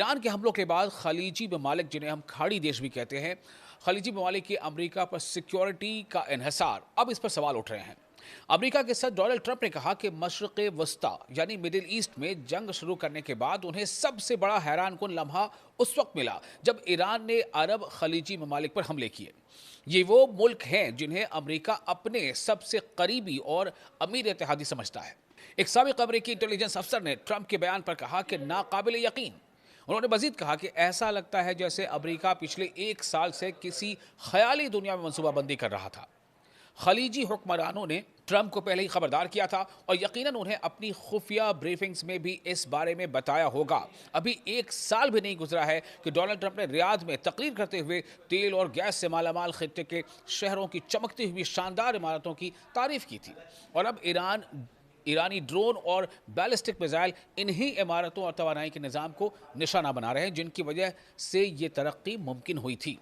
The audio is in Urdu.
ایران کے حملوں کے بعد خلیجی ممالک جنہیں ہم کھاڑی دیش بھی کہتے ہیں، خلیجی ممالک کی امریکہ پر سیکیورٹی کا انحصار، اب اس پر سوال اٹھ رہے ہیں۔ امریکہ کے صدر ڈونلڈ ٹرمپ نے کہا کہ مشرق وسطیٰ یعنی مڈل ایسٹ میں جنگ شروع کرنے کے بعد انہیں سب سے بڑا حیران کن لمحہ اس وقت ملا جب ایران نے عرب خلیجی ممالک پر حملے کیے۔ یہ وہ ملک ہیں جنہیں امریکہ اپنے سب سے قریبی اور امیر اتحادی سمجھتا ہے۔ ایک سابق امریکی انٹیلیجنس افسر نے ٹرمپ کے بیان پر کہا کہ ناقابل یقین۔ انہوں نے مزید کہا کہ ایسا لگتا ہے جیسے امریکہ پچھلے ایک سال سے کسی خیالی دنیا میں منصوبہ بندی کر رہا تھا۔ خلیجی حکمرانوں نے ٹرمپ کو پہلے ہی خبردار کیا تھا اور یقیناً انہیں اپنی خفیہ بریفنگز میں بھی اس بارے میں بتایا ہوگا۔ ابھی ایک سال بھی نہیں گزرا ہے کہ ڈونلڈ ٹرمپ نے ریاض میں تقریر کرتے ہوئے تیل اور گیس سے مالا مال خطے کے شہروں کی چمکتی ہوئی شاندار عمارتوں کی تعریف کی تھی، اور اب ایرانی ڈرون اور بیلسٹک میزائل انہی عمارتوں اور توانائی کے نظام کو نشانہ بنا رہے ہیں جن کی وجہ سے یہ ترقی ممکن ہوئی تھی۔